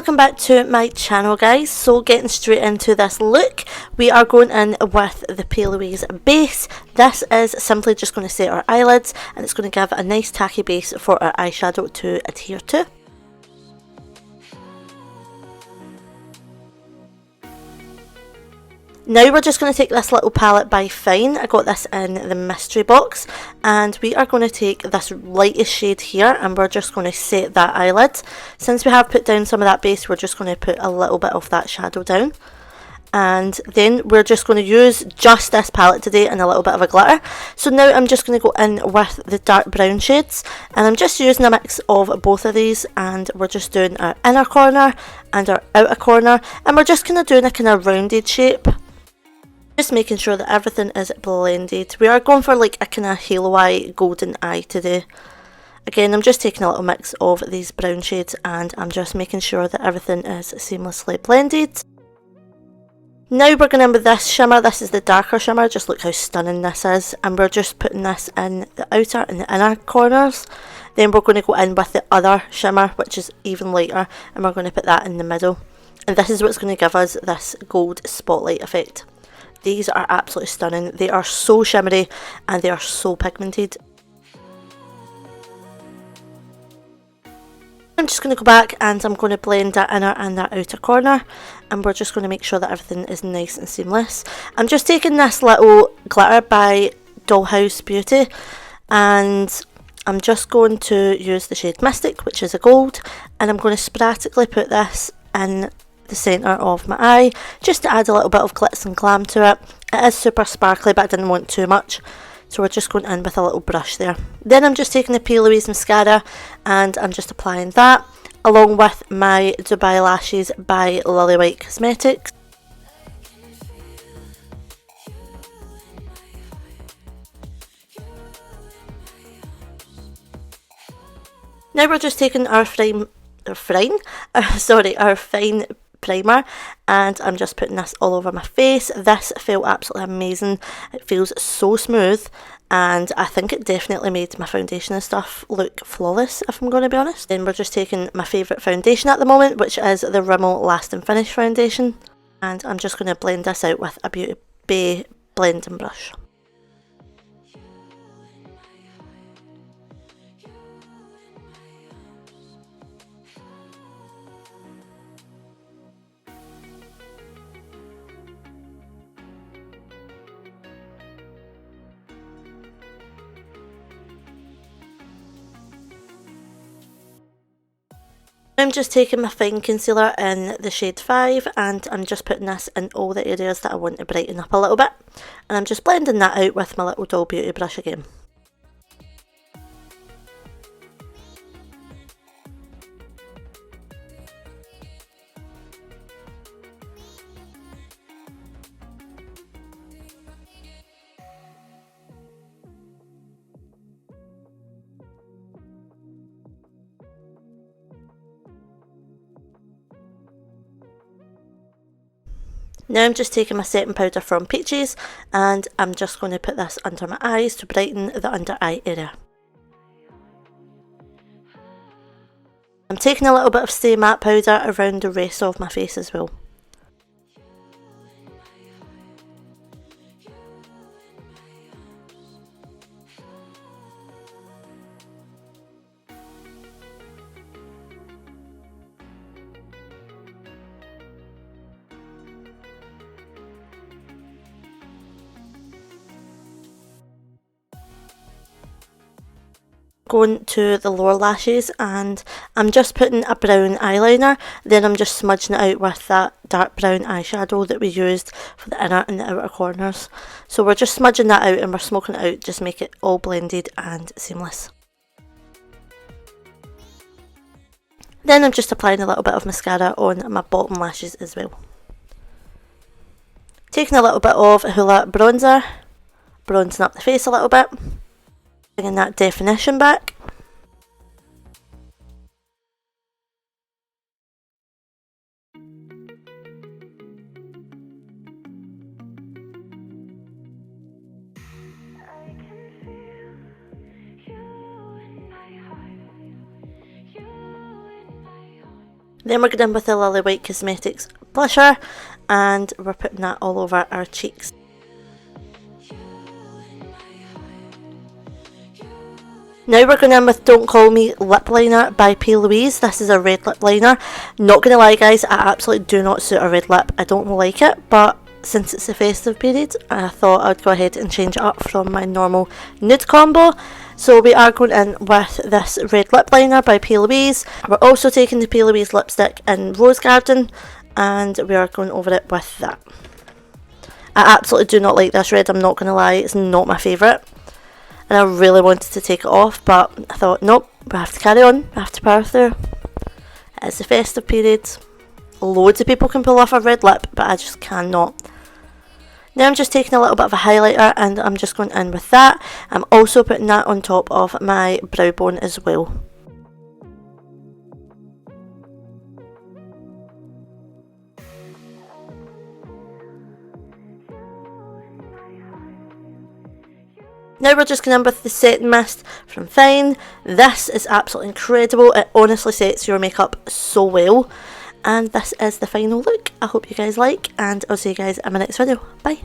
welcome back to my channel, guys. So getting straight into this look, we are going in with the Pale Louise base. This is simply just going to set our eyelids, and it's going to give a nice tacky base for our eyeshadow to adhere to. Now we're just going to take this little palette by Fine. I got this in the mystery box, and we are going to take this lightest shade here and we're just going to set that eyelid. Since we have put down some of that base, we're just going to put a little bit of that shadow down. And then we're just going to use just this palette today and a little bit of a glitter. So now I'm just going to go in with the dark brown shades, and I'm just using a mix of both of these, and we're just doing our inner corner and our outer corner, and we're just kind of doing a kind of rounded shape. Just making sure that everything is blended. We are going for like a kind of halo-eye golden eye today. Again, I'm just taking a little mix of these brown shades and I'm just making sure that everything is seamlessly blended. Now we're going in with this shimmer. This is the darker shimmer. Just look how stunning this is. And we're just putting this in the outer and the inner corners. Then we're going to go in with the other shimmer, which is even lighter, and we're going to put that in the middle. And this is what's going to give us this gold spotlight effect. These are absolutely stunning. They are so shimmery and they are so pigmented. I'm just going to go back and I'm going to blend that inner and that outer corner, and we're just going to make sure that everything is nice and seamless. I'm just taking this little glitter by Dollhouse Beauty, and I'm just going to use the shade Mystic, which is a gold, and I'm going to sporadically put this in the centre of my eye just to add a little bit of glitz and glam to it. It is super sparkly, but I didn't want too much, so we're just going in with a little brush there. Then I'm just taking the Pale Louise mascara and I'm just applying that along with my Dubai lashes by Lily White Cosmetics. Now we're just taking our fine primer, and I'm just putting this all over my face. This felt absolutely amazing. It feels so smooth, and I think it definitely made my foundation and stuff look flawless, if I'm going to be honest. Then we're just taking my favourite foundation at the moment, which is the Rimmel Last and Finish foundation, and I'm just going to blend this out with a Beauty Bay blending brush. I'm just taking my fine concealer in the shade 5, and I'm just putting this in all the areas that I want to brighten up a little bit, and I'm just blending that out with my little Doll Beauty brush again. Now I'm just taking my setting powder from Peaches, and I'm just going to put this under my eyes to brighten the under eye area. I'm taking a little bit of Stay Matte powder around the rest of my face as well. Going to the lower lashes, and I'm just putting a brown eyeliner, then I'm just smudging it out with that dark brown eyeshadow that we used for the inner and the outer corners. So we're just smudging that out and we're smoking it out, just make it all blended and seamless. Then I'm just applying a little bit of mascara on my bottom lashes as well. Taking a little bit of Hoola bronzer, bronzing up the face a little bit. Bringing that definition back. Then we're going in with the Lily White Cosmetics blusher, and we're putting that all over our cheeks. Now we're going in with Don't Call Me Lip Liner by P. Louise. This is a red lip liner. Not going to lie guys, I absolutely do not suit a red lip. I don't like it, but since it's the festive period, I thought I'd go ahead and change it up from my normal nude combo. So we are going in with this red lip liner by P. Louise. We're also taking the P. Louise lipstick in Rose Garden, and we are going over it with that. I absolutely do not like this red, I'm not going to lie, it's not my favourite. And I really wanted to take it off, but I thought, nope, we have to carry on, we have to power through. It's the festive period. Loads of people can pull off a red lip, but I just cannot. Now I'm just taking a little bit of a highlighter and I'm just going in with that. I'm also putting that on top of my brow bone as well. Now we're just going in with the setting mist from Fine. This is absolutely incredible. It honestly sets your makeup so well. And this is the final look. I hope you guys like, and I'll see you guys in my next video. Bye.